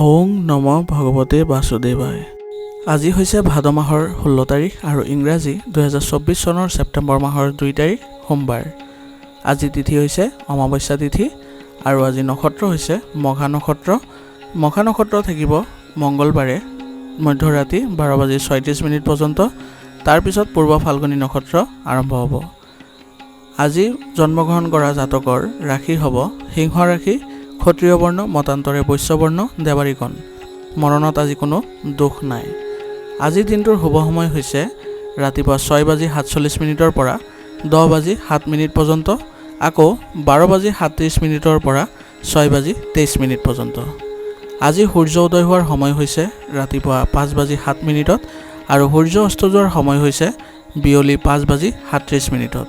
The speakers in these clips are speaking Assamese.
ওং নম ভগৱতে বাসুদেৱায়। আজি হৈছে ভাদ মাহৰ 16 তাৰিখ আৰু ইংৰাজী 2024 চনৰ ছেপ্টেম্বৰ মাহৰ 2 তাৰিখ সোমবাৰ। আজি তিথি হৈছে অমাৱস্যা তিথি আৰু আজি নক্ষত্ৰ হৈছে মঘা নক্ষত্ৰ। মঘা নক্ষত্ৰ থাকিব মঙ্গলবাৰে মধ্যৰাতি 12:36 পৰ্যন্ত। তাৰ পিছত পূৰ্ব ফাল্গুনী নক্ষত্ৰ আৰম্ভ হ'ব। আজি জন্মগ্ৰহণ কৰা জাতকৰ ৰাশি হ'ব সিংহ ৰাশি, ক্ষত্ৰিয় বৰ্ণ, মতান্তৰে বৈশ্য বৰ্ণ, দেৱাৰীগণ। মৰণত আজি কোনো দুখ নাই। আজিৰ দিনটোৰ শুভ সময় হৈছে ৰাতিপুৱা 6:47 পৰা 10:07 পৰ্যন্ত, আকৌ 12:37 পৰা 6:23 পৰ্যন্ত। আজি সূৰ্য উদয় হোৱাৰ সময় হৈছে ৰাতিপুৱা 5:07 আৰু সূৰ্য অস্ত যোৱাৰ সময় হৈছে বিয়লি 5:37।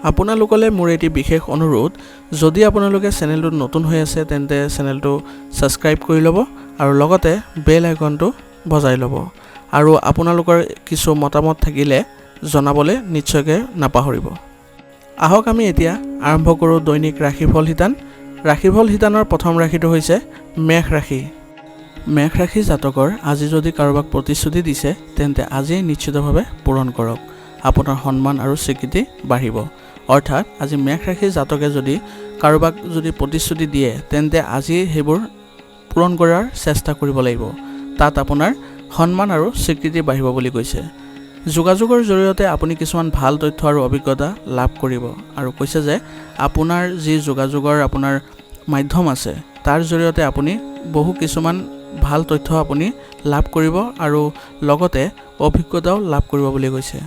আপোনালোকলৈ মোৰ এটি বিশেষ অনুৰোধ, যদি আপোনালোকে চেনেলটোত নতুন হৈ আছে তেন্তে চেনেলটো ছাবস্ক্ৰাইব কৰি ল'ব আৰু লগতে বেল আইকনটো বজাই ল'ব। আৰু আপোনালোকৰ কিছু মতামত থাকিলে জনাবলৈ নিশ্চয়কৈ নাপাহৰিব। আহক আমি এতিয়া আৰম্ভ কৰোঁ দৈনিক ৰাশিফল শিতান। ৰাশিফল শিতানৰ প্ৰথম ৰাশিটো হৈছে মেষ ৰাশি। মেষ ৰাশি জাতকৰ আজি যদি কাৰোবাক প্ৰতিশ্ৰুতি দিছে তেন্তে আজিয়ে নিশ্চিতভাৱে পূৰণ কৰক। আপোনাৰ সন্মান আৰু স্বীকৃতি বাঢ়িব। অৰ্থাৎ আজি মেষ ৰাশিৰ জাতকে যদি কাৰোবাক প্ৰতিশ্ৰুতি দিয়ে তেন্তে আজি সেইবোৰ পূৰণ কৰাৰ চেষ্টা কৰিব লাগিব। তাত আপোনাৰ সন্মান আৰু স্বীকৃতি বাঢ়িব বুলি কৈছে। যোগাযোগৰ জৰিয়তে আপুনি কিছুমান ভাল তথ্য আৰু অভিজ্ঞতা লাভ কৰিব আৰু কৈছে যে আপোনাৰ যি যোগাযোগৰ আপোনাৰ মাধ্যম আছে তাৰ জৰিয়তে আপুনি বহু কিছুমান ভাল তথ্য আপুনি লাভ কৰিব আৰু লগতে অভিজ্ঞতাও লাভ কৰিব বুলি কৈছে।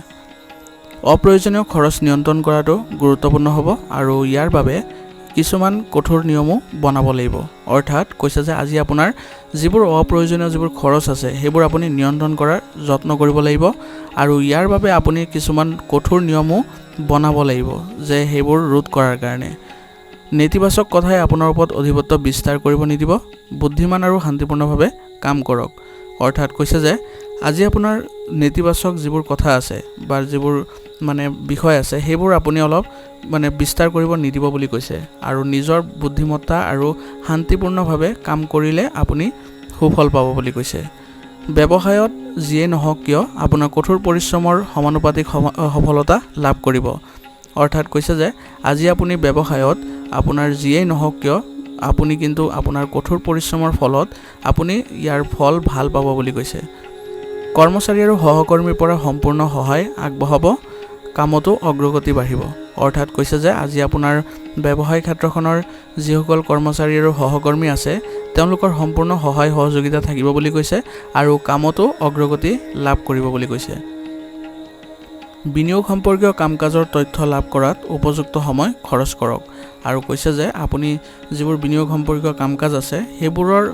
অপ্ৰয়োজনীয় খৰচ নিয়ন্ত্ৰণ কৰাটো গুৰুত্বপূৰ্ণ হ'ব আৰু ইয়াৰ বাবে কিছুমান কঠোৰ নিয়মো বনাব লাগিব। অৰ্থাৎ কৈছে যে আজি আপোনাৰ যিবোৰ অপ্ৰয়োজনীয় যিবোৰ খৰচ আছে সেইবোৰ আপুনি নিয়ন্ত্ৰণ কৰাৰ যত্ন কৰিব লাগিব আৰু ইয়াৰ বাবে আপুনি কিছুমান কঠোৰ নিয়মো বনাব লাগিব যে সেইবোৰ ৰোধ কৰাৰ কাৰণে। নেতিবাচক কথাই আপোনাৰ ওপৰত আধিপত্য বিস্তাৰ কৰিব নিদিব। বুদ্ধিমান আৰু শান্তিপূৰ্ণভাৱে কাম কৰক। অৰ্থাৎ কৈছে যে আজি আপোনাৰ নেতিবাচক যিবোৰ কথা আছে বা যিবোৰ বিষয় আছে সেইবোৰ আপুনি অলপ বিস্তাৰ কৰিব নিদিব বুলি কৈছে আৰু নিজৰ বুদ্ধিমত্তা আৰু শান্তিপূৰ্ণভাৱে কাম কৰিলে আপুনি সুফল পাব বুলি কৈছে। ব্যৱসায়ত যিয়ে নহওক কিয় আপোনাৰ কঠোৰ পৰিশ্ৰমৰ সমানুপাতিক সফলতা লাভ কৰিব। অৰ্থাৎ কৈছে যে আজি আপুনি ব্যৱসায়ত আপোনাৰ যিয়েই নহওক কিয় আপুনি কিন্তু আপোনাৰ কঠোৰ পৰিশ্ৰমৰ ফলত আপুনি ইয়াৰ ফল ভাল পাব বুলি কৈছে। কৰ্মচাৰী আৰু সহকৰ্মীৰ পৰা সম্পূৰ্ণ সহায় আগবঢ়াব, কামতো অগ্ৰগতি বাঢ়িব। অৰ্থাৎ কৈছে যে আজি আপোনাৰ ব্যৱসায় ক্ষেত্ৰখনৰ যিসকল কৰ্মচাৰী আৰু সহকৰ্মী আছে তেওঁলোকৰ সম্পূৰ্ণ সহায় সহযোগিতা থাকিব বুলি কৈছে আৰু কামতো অগ্ৰগতি লাভ কৰিব বুলি কৈছে। বিনিয়োগ সম্পৰ্কীয় কাম কাজৰ তথ্য লাভ কৰাত উপযুক্ত সময় খৰচ কৰক আৰু কৈছে যে আপুনি যিবোৰ বিনিয়োগ সম্পৰ্কীয় কাম কাজ আছে সেইবোৰৰ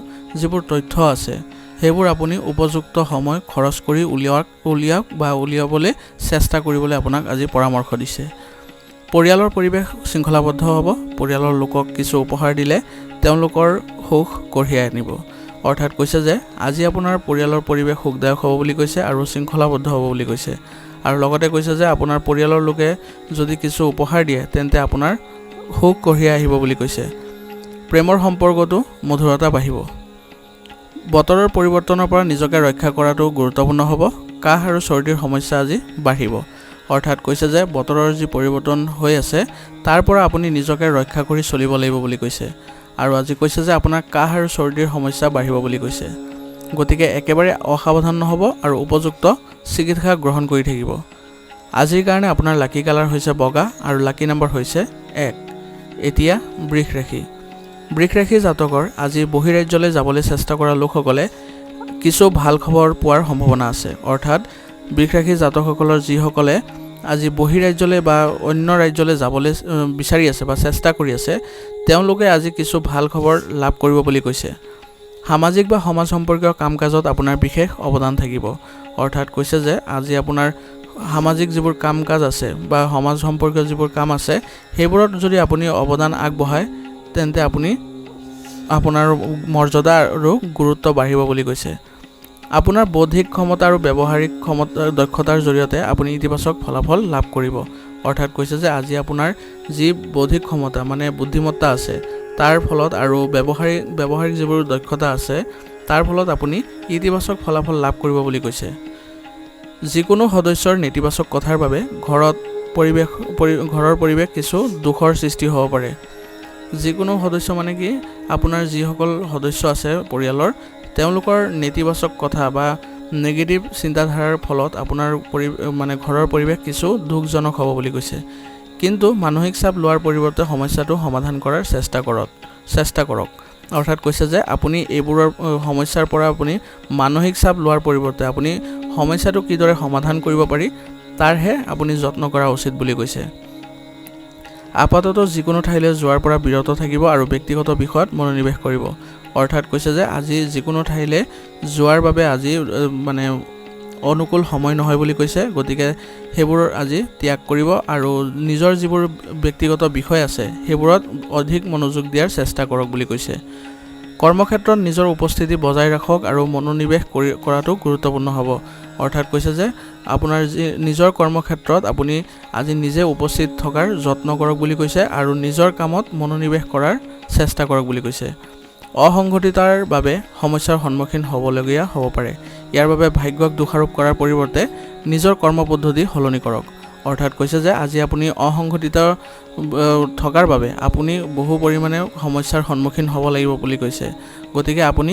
যিবোৰ তথ্য আছে সেইবোৰ আপুনি উপযুক্ত সময় খৰচ কৰি উলিয়াবলৈ চেষ্টা কৰিবলৈ আপোনাক আজি পৰামৰ্শ দিছে। পৰিয়ালৰ পৰিৱেশ শৃংখলাবদ্ধ হ'ব। পৰিয়ালৰ লোকক কিছু উপহাৰ দিলে তেওঁলোকৰ সুখ কঢ়িয়াই আনিব। অৰ্থাৎ কৈছে যে আজি আপোনাৰ পৰিয়ালৰ পৰিৱেশ সুখদায়ক হ'ব বুলি কৈছে আৰু শৃংখলাবদ্ধ হ'ব বুলি কৈছে আৰু লগতে কৈছে যে আপোনাৰ পৰিয়ালৰ লোকে যদি কিছু উপহাৰ দিয়ে তেন্তে আপোনাৰ সুখ কঢ়িয়াই আহিব বুলি কৈছে। প্ৰেমৰ সম্পৰ্কটো মধুৰতা বাঢ়িব। বতৰৰ পৰিৱৰ্তনৰ পৰা নিজকে ৰক্ষা কৰাটো গুৰুত্বপূৰ্ণ হ'ব। কাহ আৰু চৰ্দিৰ সমস্যা আজি বাঢ়িব। অৰ্থাৎ কৈছে যে বতৰৰ যি পৰিৱৰ্তন হৈ আছে তাৰ পৰা আপুনি নিজকে ৰক্ষা কৰি চলিব লাগিব বুলি কৈছে আৰু আজি কৈছে যে আপোনাৰ কাহ আৰু চৰ্দিৰ সমস্যা বাঢ়িব বুলি কৈছে। গতিকে একেবাৰে অসাৱধান নহ'ব আৰু উপযুক্ত চিকিৎসা গ্ৰহণ কৰি থাকিব। আজিৰ কাৰণে আপোনাৰ লাকি কালাৰ হৈছে বগা আৰু লাকি নম্বৰ হৈছে 1। এতিয়া বৃষ ৰাশি। বৃষ ৰাশি জাতকৰ আজি বহিৰাজ্যলৈ যাবলৈ চেষ্টা কৰা লোকসকলে কিছু ভাল খবৰ পোৱাৰ সম্ভাৱনা আছে। অৰ্থাৎ বৃষ ৰাশি জাতকসকলৰ যিসকলে আজি বহিৰাজ্যলৈ বা অন্য ৰাজ্যলৈ যাবলৈ বিচাৰি আছে বা চেষ্টা কৰি আছে তেওঁলোকে আজি কিছু ভাল খবৰ লাভ কৰিব বুলি কৈছে। সামাজিক বা সমাজ সম্পৰ্কীয় কাম কাজত আপোনাৰ বিশেষ অৱদান থাকিব। অৰ্থাৎ কৈছে যে আজি আপোনাৰ সামাজিক যিবোৰ কাম কাজ আছে বা সমাজ সম্পৰ্কীয় যিবোৰ কাম আছে সেইবোৰত যদি আপুনি অৱদান আগবঢ়ায় তেন্তে আপোনাৰ মৰ্যাদা আৰু গুৰুত্ব বাঢ়িব বুলি কৈছে। আপোনাৰ বৌদ্ধিক ক্ষমতা আৰু ব্যৱহাৰিক দক্ষতাৰ জৰিয়তে আপুনি ইতিবাচক ফলাফল লাভ কৰিব। অৰ্থাৎ কৈছে যে আজি আপোনাৰ যি বৌদ্ধিক ক্ষমতা মানে বুদ্ধিমত্তা আছে তাৰ ফলত আৰু ব্যৱহাৰিক যিবোৰ দক্ষতা আছে তাৰ ফলত আপুনি ইতিবাচক ফলাফল লাভ কৰিব বুলি কৈছে। যিকোনো সদস্যৰ নেতিবাচক কথাৰ বাবে ঘৰৰ পৰিৱেশ কিছু দুখৰ সৃষ্টি হ'ব পাৰে। যিকোনো সদস্য মানে কি আপোনাৰ যিসকল সদস্য আছে পৰিয়ালৰ তেওঁলোকৰ নেতিবাচক কথা বা নেগেটিভ চিন্তাধাৰাৰ ফলত আপোনাৰ ঘৰৰ পৰিৱেশ কিছু দুখজনক হ'ব বুলি কৈছে। কিন্তু মানসিক চাপ লোৱাৰ পৰিৱৰ্তে সমস্যাটো সমাধান কৰাৰ চেষ্টা কৰক। অৰ্থাৎ কৈছে যে আপুনি এইবোৰৰ সমস্যাৰ পৰা আপুনি মানসিক চাপ লোৱাৰ পৰিৱৰ্তে আপুনি সমস্যাটো কিদৰে সমাধান কৰিব পাৰি তাৰহে আপুনি যত্ন কৰা উচিত বুলি কৈছে। আপাতত যিকোনো ঠাইলৈ যোৱাৰ পৰা বিৰত থাকিব আৰু ব্যক্তিগত বিষয়ত মনোনিৱেশ কৰিব। অৰ্থাৎ কৈছে যে আজি যিকোনো ঠাইলৈ যোৱাৰ বাবে আজি অনুকূল সময় নহয় বুলি কৈছে। গতিকে সেইবোৰ আজি ত্যাগ কৰিব আৰু নিজৰ যিবোৰ ব্যক্তিগত বিষয় আছে সেইবোৰত অধিক মনোযোগ দিয়াৰ চেষ্টা কৰক বুলি কৈছে। কৰ্মক্ষেত্ৰত নিজৰ উপস্থিতি বজাই ৰাখক আৰু মনোনিৱেশ কৰাটো গুৰুত্বপূৰ্ণ হ'ব। অৰ্থাৎ কৈছে যে আপোনাৰ নিজৰ কৰ্মক্ষেত্ৰত আপুনি আজি নিজে উপস্থিত থকাৰ যত্ন কৰক বুলি কৈছে আৰু নিজৰ কামত মনোনিৱেশ কৰাৰ চেষ্টা কৰক বুলি কৈছে। অসংগঠিতাৰ বাবে সমস্যাৰ সন্মুখীন হ'বলগীয়া হ'ব পাৰে। ইয়াৰ বাবে ভাগ্যক দোষাৰোপ কৰাৰ পৰিৱৰ্তে নিজৰ কৰ্মপদ্ধতি সলনি কৰক। অৰ্থাৎ কৈছে যে আজি আপুনি অসংগঠিত থকাৰ বাবে আপুনি বহু পৰিমাণে সমস্যাৰ সন্মুখীন হ'ব লাগিব বুলি কৈছে। গতিকে আপুনি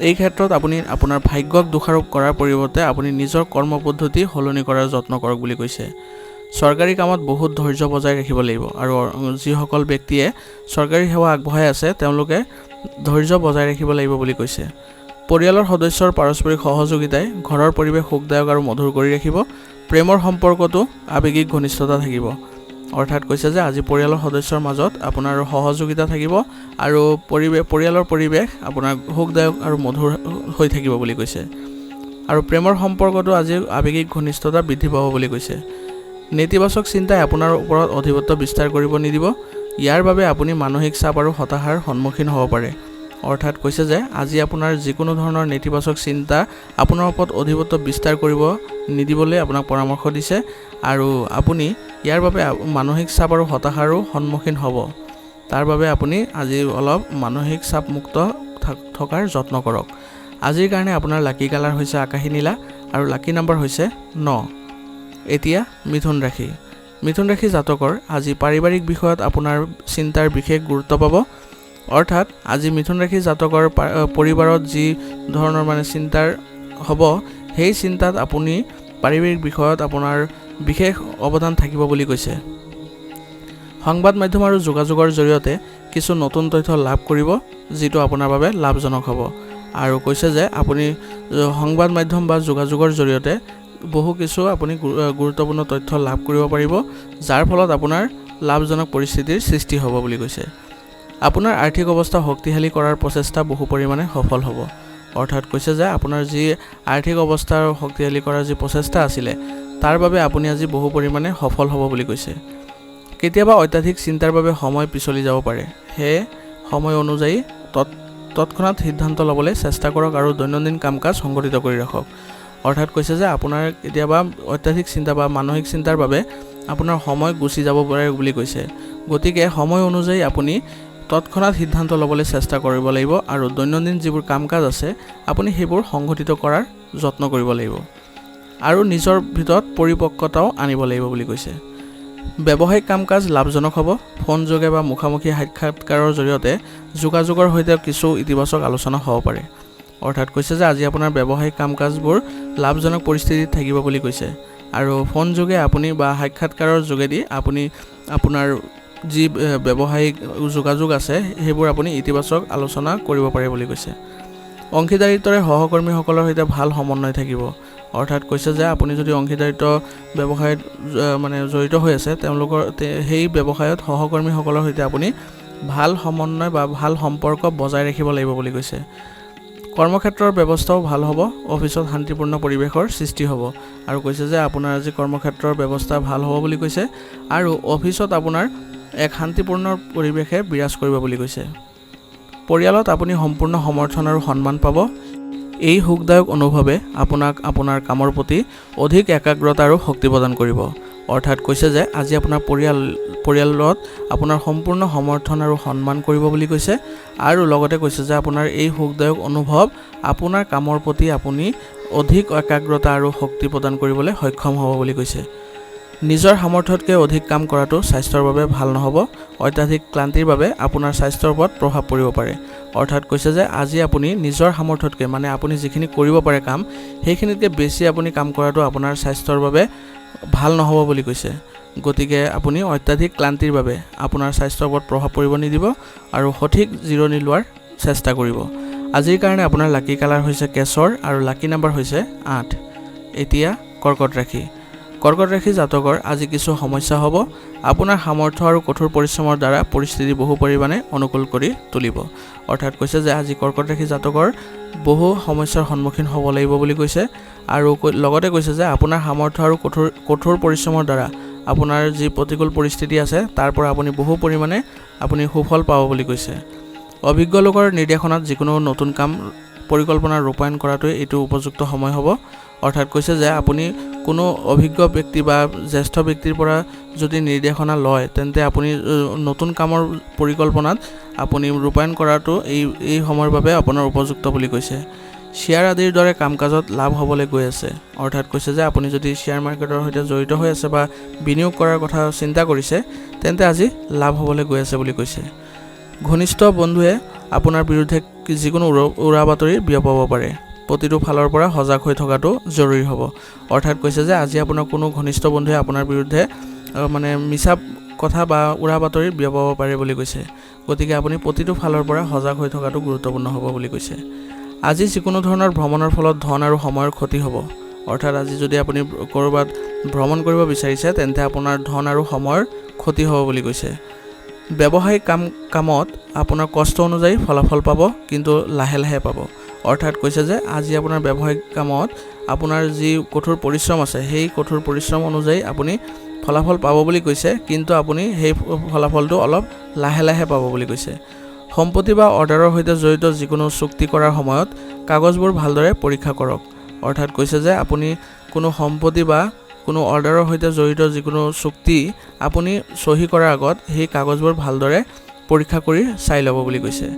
এই ক্ষেত্ৰত আপুনি আপোনাৰ ভাগ্যক দোষাৰোপ কৰাৰ পৰিৱৰ্তে আপুনি নিজৰ কৰ্মপদ্ধতি সলনি কৰাৰ যত্ন কৰক বুলি কৈছে। চৰকাৰী কামত বহুত ধৈৰ্য বজাই ৰাখিব লাগিব আৰু যিসকল ব্যক্তিয়ে চৰকাৰী সেৱা আগবঢ়াই আছে তেওঁলোকে ধৈৰ্য বজাই ৰাখিব লাগিব বুলি কৈছে। পৰিয়ালৰ সদস্যৰ পাৰস্পৰিক সহযোগিতাই ঘৰৰ পৰিৱেশ সুখদায়ক আৰু মধুৰ কৰি ৰাখিব। প্ৰেমৰ সম্পৰ্কতো আৱেগিক ঘনিষ্ঠতা থাকিব। অৰ্থাৎ কৈছে যে আজি পৰিয়ালৰ সদস্যৰ মাজত আপোনাৰ সহযোগিতা থাকিব আৰু পৰিয়ালৰ পৰিৱেশ আপোনাৰ সুখদায়ক আৰু মধুৰ হৈ থাকিব বুলি কৈছে। আৰু প্ৰেমৰ সম্পৰ্কতো আজি আৱেগিক ঘনিষ্ঠতা বৃদ্ধি পাব বুলি কৈছে। নেতিবাচক চিন্তাই আপোনাৰ ওপৰত অধিপত্য বিস্তাৰ কৰিব নিদিব। ইয়াৰ বাবে আপুনি মানসিক চাপ আৰু হতাশাৰ সন্মুখীন হ'ব পাৰে। অৰ্থাৎ কৈছে যে আজি আপোনাৰ যিকোনো ধৰণৰ নেতিবাচক চিন্তা আপোনাৰ ওপৰত অধিপত্য বিস্তাৰ কৰিব নিদিবলৈ আপোনাক পৰামৰ্শ দিছে আৰু আপুনি ইয়াৰ বাবে মানসিক চাপ আৰু হতাশাৰো সন্মুখীন হ'ব। তাৰ বাবে আপুনি আজি অলপ মানসিক চাপমুক্ত থকাৰ যত্ন কৰক। আজিৰ কাৰণে আপোনাৰ লাকি কালাৰ হৈছে আকাশী নীলা আৰু লাকি নাম্বাৰ হৈছে 9। এতিয়া মিথুন ৰাশি জাতকৰ আজি পাৰিবাৰিক বিষয়ত আপোনাৰ চিন্তাৰ বিশেষ গুৰুত্ব পাব। অৰ্থাৎ আজি মিথুন ৰাশি জাতকৰ পৰিবাৰত যি ধৰণৰ চিন্তাৰ হ'ব সেই চিন্তাত আপুনি পাৰিবাৰিক বিষয়ত আপোনাৰ বিশেষ অৱদান থাকিব বুলি কৈছে। সংবাদ মাধ্যম আৰু যোগাযোগৰ জৰিয়তে কিছু নতুন তথ্য লাভ কৰিব যিটো আপোনাৰ বাবে লাভজনক হ'ব। আৰু কৈছে যে আপুনি সংবাদ মাধ্যম বা যোগাযোগৰ জৰিয়তে বহু কিছু আপুনি গুৰুত্বপূৰ্ণ তথ্য লাভ কৰিব পাৰিব যাৰ ফলত আপোনাৰ লাভজনক পৰিস্থিতিৰ সৃষ্টি হ'ব বুলি কৈছে। আপোনাৰ আৰ্থিক অৱস্থা শক্তিশালী কৰাৰ প্ৰচেষ্টা বহু পৰিমাণে সফল হ'ব। অৰ্থাৎ কৈছে যে আপোনাৰ যি আৰ্থিক অৱস্থা শক্তিশালী কৰাৰ যি প্ৰচেষ্টা আছিলে তাৰ বাবে আপুনি আজি বহু পৰিমাণে সফল হ'ব বুলি কৈছে। কেতিয়াবা অত্যাধিক চিন্তাৰ বাবে সময় পিছলি যাব পাৰে। সেয়ে সময় অনুযায়ী তৎক্ষণাত সিদ্ধান্ত ল'বলৈ চেষ্টা কৰক আৰু দৈনন্দিন কাম কাজ সংগঠিত কৰি ৰাখক। অৰ্থাৎ কৈছে যে আপোনাৰ কেতিয়াবা অত্যাধিক চিন্তা বা মানসিক চিন্তাৰ বাবে আপোনাৰ সময় গুচি যাব পাৰে বুলি কৈছে। গতিকে সময় অনুযায়ী আপুনি তৎক্ষণাত সিদ্ধান্ত ল'বলৈ চেষ্টা কৰিব লাগিব আৰু দৈনন্দিন যিবোৰ কাম কাজ আছে আপুনি সেইবোৰ সংগঠিত কৰাৰ যত্ন কৰিব লাগিব আৰু নিজৰ ভিতৰত পৰিপক্কতাও আনিব লাগিব বুলি কৈছে। ব্যৱসায়িক কাম কাজ লাভজনক হ'ব। ফোনযোগে বা মুখামুখি সাক্ষাৎকাৰৰ জৰিয়তে যোগাযোগৰ সৈতে কিছু ইতিবাচক আলোচনা হ'ব পাৰে। অৰ্থাৎ কৈছে যে আজি আপোনাৰ ব্যৱসায়িক কাম কাজবোৰ লাভজনক পৰিস্থিতিত থাকিব বুলি কৈছে আৰু ফোনযোগে আপুনি বা সাক্ষাৎকাৰৰ যোগেদি আপুনি আপোনাৰ যি ব্যৱসায়িক যোগাযোগ আছে সেইবোৰ আপুনি ইতিবাচক আলোচনা কৰিব পাৰে বুলি কৈছে। অংশীদাৰিত্বৰে সহকৰ্মীসকলৰ সৈতে ভাল সমন্বয় থাকিব। অৰ্থাৎ কৈছে যে আপুনি যদি অংশীদাৰিত্ব ব্যৱসায়ত জড়িত হৈ আছে তেওঁলোকৰ সেই ব্যৱসায়ত সহকৰ্মীসকলৰ সৈতে আপুনি ভাল সমন্বয় বা ভাল সম্পৰ্ক বজাই ৰাখিব লাগিব বুলি কৈছে। কৰ্মক্ষেত্ৰৰ ব্যৱস্থাও ভাল হ'ব। অফিচত শান্তিপূৰ্ণ পৰিৱেশৰ সৃষ্টি হ'ব আৰু কৈছে যে আপোনাৰ আজি কৰ্মক্ষেত্ৰৰ ব্যৱস্থা ভাল হ'ব বুলি কৈছে আৰু অফিচত আপোনাৰ এক শান্তিপূৰ্ণ পৰিৱেশে বিৰাজ কৰিব বুলি কৈছে। পৰিয়ালত আপুনি সম্পূৰ্ণ সমৰ্থন আৰু সন্মান পাব। এই সুখদায়ক অনুভৱে আপোনাক আপোনাৰ কামৰ প্ৰতি অধিক একাগ্ৰতা আৰু শক্তি প্ৰদান কৰিব। অৰ্থাৎ কৈছে যে আজি আপোনাৰ পৰিয়ালত আপোনাৰ সম্পূৰ্ণ সমৰ্থন আৰু সন্মান কৰিব বুলি কৈছে আৰু লগতে কৈছে যে আপোনাৰ এই সুখদায়ক অনুভৱ আপোনাৰ কামৰ প্ৰতি আপুনি অধিক একাগ্ৰতা আৰু শক্তি প্ৰদান কৰিবলৈ সক্ষম হ'ব বুলি কৈছে। নিজৰ সামৰ্থ্যতকৈ অধিক কাম কৰাটো স্বাস্থ্যৰ বাবে ভাল নহ'ব। অত্যাধিক ক্লান্তিৰ বাবে আপোনাৰ স্বাস্থ্যৰ ওপৰত প্ৰভাৱ পৰিব পাৰে। অৰ্থাৎ কৈছে যে আজি আপুনি নিজৰ সামৰ্থ্যতকৈ মানে আপুনি যিখিনি কৰিব পাৰে কাম সেইখিনিতকৈ বেছি আপুনি কাম কৰাটো আপোনাৰ স্বাস্থ্যৰ বাবে ভাল নহ'ব বুলি কৈছে। গতিকে আপুনি অত্যাধিক ক্লান্তিৰ বাবে আপোনাৰ স্বাস্থ্যৰ ওপৰত প্ৰভাৱ পৰিব নিদিব আৰু সঠিক জিৰণি লোৱাৰ চেষ্টা কৰিব। আজিৰ কাৰণে আপোনাৰ লাকি কালাৰ হৈছে কেশৰ আৰু লাকি নাম্বাৰ হৈছে 8। এতিয়া কৰ্কট ৰাশি। কৰ্কট ৰাশি জাতকৰ আজি কিছু সমস্যা হ'ব। আপোনাৰ সামৰ্থ্য আৰু কঠোৰ পৰিশ্ৰমৰ দ্বাৰা পৰিস্থিতি বহু পৰিমাণে অনুকূল কৰি তুলিব। অৰ্থাৎ কৈছে যে আজি কৰ্কট ৰাশি জাতকৰ বহু সমস্যাৰ সন্মুখীন হ'ব লাগিব বুলি কৈছে আৰু লগতে কৈছে যে আপোনাৰ সামৰ্থ্য আৰু কঠোৰ পৰিশ্ৰমৰ দ্বাৰা আপোনাৰ যি প্ৰতিকূল পৰিস্থিতি আছে তাৰ পৰা আপুনি বহু পৰিমাণে আপুনি সুফল পাব বুলি কৈছে। অভিজ্ঞ লোকৰ নিৰ্দেশনাত যিকোনো নতুন কাম পৰিকল্পনা ৰূপায়ণ কৰাটোৱে এইটো উপযুক্ত সময় হ'ব। অৰ্থাৎ কৈছে যে আপুনি কোনো অভিজ্ঞ ব্যক্তি বা জ্যেষ্ঠ ব্যক্তিৰ পৰা যদি নিৰ্দেশনা লয় তেন্তে আপুনি নতুন কামৰ পৰিকল্পনাত আপুনি ৰূপায়ণ কৰাটো এই সময়ৰ বাবে আপোনাৰ উপযুক্ত বুলি কৈছে। শ্বেয়াৰ আদিৰ দৰে কাম কাজত লাভ হ'বলৈ গৈ আছে। অৰ্থাৎ কৈছে যে আপুনি যদি শ্বেয়াৰ মাৰ্কেটৰ সৈতে জড়িত হৈ আছে বা বিনিয়োগ কৰাৰ কথা চিন্তা কৰিছে তেন্তে আজি লাভ হ'বলৈ গৈ আছে বুলি কৈছে। ঘনিষ্ঠ বন্ধুৱে আপোনাৰ বিৰুদ্ধে যিকোনো উৰা বাতৰি বিয়পাব পাৰে। প্ৰতিটো ফালৰ পৰা সজাগ হৈ থকাটো জৰুৰী হ'ব। অৰ্থাৎ কৈছে যে আজি আপোনাৰ কোনো ঘনিষ্ঠ বন্ধুৱে আপোনাৰ বিৰুদ্ধে মানে মিছা কথা বা উৰা বাতৰি বিয়পাব পাৰে বুলি কৈছে। গতিকে আপুনি প্ৰতিটো ফালৰ পৰা সজাগ হৈ থকাটো গুৰুত্বপূৰ্ণ হ'ব বুলি কৈছে। আজি যিকোনো ধৰণৰ ভ্ৰমণৰ ফলত ধন আৰু সময়ৰ ক্ষতি হ'ব। অৰ্থাৎ আজি যদি আপুনি ক'ৰবাত ভ্ৰমণ কৰিব বিচাৰিছে তেন্তে আপোনাৰ ধন আৰু সময়ৰ ক্ষতি হ'ব বুলি কৈছে। ব্যৱসায়িক কামত আপোনাৰ কষ্ট অনুযায়ী ফলাফল পাব, কিন্তু লাহে লাহে পাব। অৰ্থাৎ কৈছে যে আজি আপোনাৰ ব্যৱসায়িক কামত আপোনাৰ যি কঠোৰ পৰিশ্ৰম আছে সেই কঠোৰ পৰিশ্ৰম অনুযায়ী আপুনি ফলাফল পাব বুলি কৈছে, কিন্তু আপুনি সেই ফলাফলটো অলপ লাহে লাহে পাব বুলি কৈছে। সম্পত্তি বা অৰ্ডাৰৰ সৈতে জড়িত যিকোনো চুক্তি কৰাৰ সময়ত কাগজবোৰ ভালদৰে পৰীক্ষা কৰক। অৰ্থাৎ কৈছে যে আপুনি কোনো সম্পত্তি বা কোনো অৰ্ডাৰৰ সৈতে জড়িত যিকোনো চুক্তি আপুনি চহী কৰাৰ আগত সেই কাগজবোৰ ভালদৰে পৰীক্ষা কৰি চাই ল'ব বুলি কৈছে।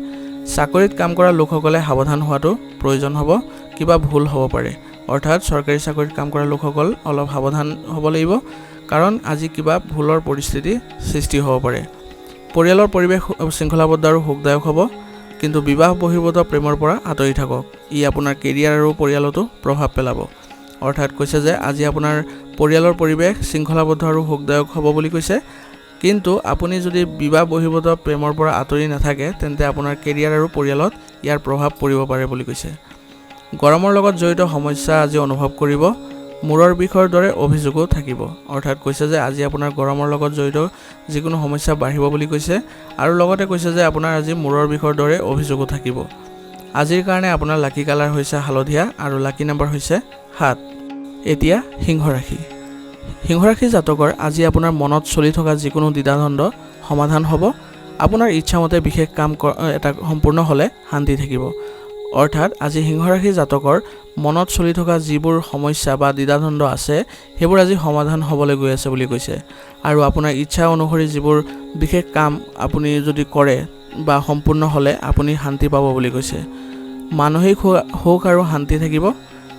চাকৰিত কাম কৰা লোকসকলে সাৱধান হোৱাটো প্ৰয়োজন হ'ব, কিবা ভুল হ'ব পাৰে। অৰ্থাৎ চৰকাৰী চাকৰিত কাম কৰা লোকসকল অলপ সাৱধান হ'ব লাগিব, কাৰণ আজি কিবা ভুলৰ পৰিস্থিতি সৃষ্টি হ'ব পাৰে। পৰিয়ালৰ পৰিৱেশ শৃংখলাবদ্ধ আৰু সুখদায়ক হ'ব, কিন্তু বিবাহ বহিৰ্ভূত প্ৰেমৰ পৰা আঁতৰি থাকক। ই আপোনাৰ কেৰিয়াৰ আৰু পৰিয়ালতো প্ৰভাৱ পেলাব। অৰ্থাৎ কৈছে যে আজি আপোনাৰ পৰিয়ালৰ পৰিৱেশ শৃংখলাবদ্ধ আৰু সুখদায়ক হ'ব বুলি কৈছে, কিন্তু আপুনি যদি বিবাহ বহিৰ্ভূত প্ৰেমৰ পৰা আঁতৰি নাথাকে তেন্তে আপোনাৰ কেৰিয়াৰ আৰু পৰিয়ালত ইয়াৰ প্ৰভাৱ পৰিব পাৰে বুলি কৈছে। গৰমৰ লগত জড়িত সমস্যা আজি অনুভৱ কৰিব। মূৰৰ বিষৰ দৰে অভিযোগো থাকিব। অৰ্থাৎ কৈছে যে আজি আপোনাৰ গৰমৰ লগত জড়িত যিকোনো সমস্যা বাঢ়িব বুলি কৈছে আৰু লগতে কৈছে যে আপোনাৰ আজি মূৰৰ বিষৰ দৰে অভিযোগো থাকিব। আজিৰ কাৰণে আপোনাৰ লাকি কালাৰ হৈছে হালধীয়া আৰু লাকি নাম্বাৰ হৈছে 7। এতিয়া সিংহ ৰাশি। সিংহ ৰাশি জাতকৰ আজি আপোনাৰ মনত চলি থকা যিকোনো দ্বিধাদ্বন্দ্ব সমাধান হ'ব। আপোনাৰ ইচ্ছামতে বিশেষ কাম এটা সম্পূৰ্ণ হ'লে শান্তি থাকিব। অৰ্থাৎ আজি সিংহ ৰাশি জাতকৰ মনত চলি থকা যিবোৰ সমস্যা বা দ্বিধাদ্বন্দ্ব আছে সেইবোৰ আজি সমাধান হ'বলৈ গৈ আছে বুলি কৈছে আৰু আপোনাৰ ইচ্ছা অনুসৰি যিবোৰ বিশেষ কাম আপুনি যদি কৰে বা সম্পূৰ্ণ হ'লে আপুনি শান্তি পাব বুলি কৈছে। মানসিক সুখ আৰু শান্তি থাকিব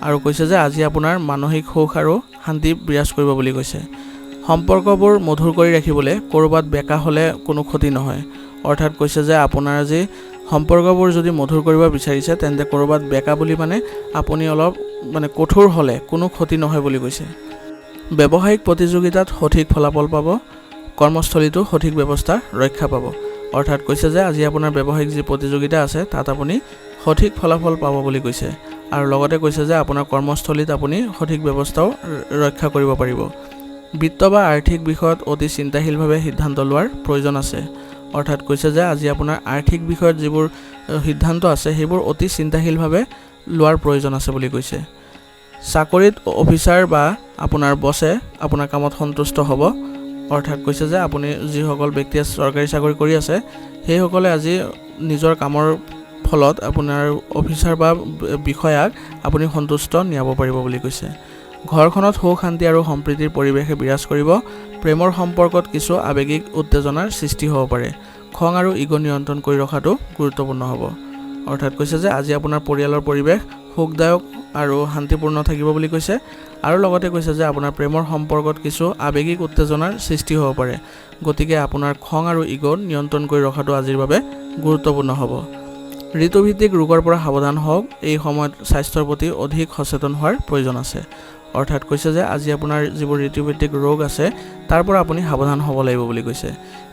আৰু কৈছে যে আজি আপোনাৰ মানসিক সুখ আৰু শান্তি বিৰাজ কৰিব বুলি কৈছে। সম্পৰ্কবোৰ মধুৰ কৰি ৰাখিবলৈ ক'ৰবাত বেকা হ'লে কোনো ক্ষতি নহয়। অৰ্থাৎ কৈছে যে আপোনাৰ আজি সম্পৰ্কবোৰ যদি মধুৰ কৰিব বিচাৰিছে তেন্তে ক'ৰবাত বেকা বুলি মানে আপুনি অলপ কঠোৰ হ'লে কোনো ক্ষতি নহয় বুলি কৈছে। ব্যৱসায়িক প্ৰতিযোগিতাত সঠিক ফলাফল পাব। কৰ্মস্থলীতো সঠিক ব্যৱস্থা ৰক্ষা পাব। অৰ্থাৎ কৈছে যে আজি আপোনাৰ ব্যৱসায়িক যি প্ৰতিযোগিতা আছে তাত আপুনি সঠিক ফলাফল পাব বুলি কৈছে আৰু লগতে কৈছে যে আপোনাৰ কৰ্মস্থলীত আপুনি সঠিক ব্যৱস্থাও ৰক্ষা কৰিব পাৰিব। বিত্ত বা আৰ্থিক বিষয়ত অতি চিন্তাশীলভাৱে সিদ্ধান্ত লোৱাৰ প্ৰয়োজন আছে। অৰ্থাৎ কৈছে যে আজি আপোনাৰ আৰ্থিক বিষয়ত যিবোৰ সিদ্ধান্ত আছে সেইবোৰ অতি চিন্তাশীলভাৱে লোৱাৰ প্ৰয়োজন আছে বুলি কৈছে। চাকৰিত অফিচাৰ বা আপোনাৰ বছে আপোনাৰ কামত সন্তুষ্ট হ'ব। অৰ্থাৎ কৈছে যে আপুনি যিসকল ব্যক্তিয়ে চৰকাৰী চাকৰি কৰি আছে সেইসকলে আজি নিজৰ কামৰ ফলত আপোনাৰ অফিচাৰ বা বিষয়াক আপুনি সন্তুষ্ট নিয়াব পাৰিব বুলি কৈছে। ঘৰখনত সুখ শান্তি আৰু সম্প্ৰীতিৰ পৰিৱেশে বিৰাজ কৰিব। প্ৰেমৰ সম্পৰ্কত কিছু আৱেগিক উত্তেজনাৰ সৃষ্টি হ'ব পাৰে। খং আৰু ইগ' নিয়ন্ত্ৰণ কৰি ৰখাটো গুৰুত্বপূৰ্ণ হ'ব। অৰ্থাৎ কৈছে যে আজি আপোনাৰ পৰিয়ালৰ পৰিৱেশ সুখদায়ক আৰু শান্তিপূৰ্ণ থাকিব বুলি কৈছে। আৰু লগতে কৈছে যে আপোনাৰ প্ৰেমৰ সম্পৰ্কত কিছু আৱেগিক উত্তেজনাৰ সৃষ্টি হ'ব পাৰে। গতিকে আপোনাৰ খং আৰু ইগ' নিয়ন্ত্ৰণ কৰি ৰখাটো আজিৰ বাবে গুৰুত্বপূৰ্ণ হ'ব। ঋতুভিত্তিক ৰোগৰ পৰা সাৱধান হওক। এই সময়ত স্বাস্থ্যৰ প্ৰতি অধিক সচেতন হোৱাৰ প্ৰয়োজন আছে। অৰ্থাৎ কৈছে যে আজি আপোনাৰ যিবোৰ ঋতুভিত্তিক ৰোগ আছে তাৰ পৰা আপুনি সাৱধান হ'ব লাগিব বুলি কৈছে।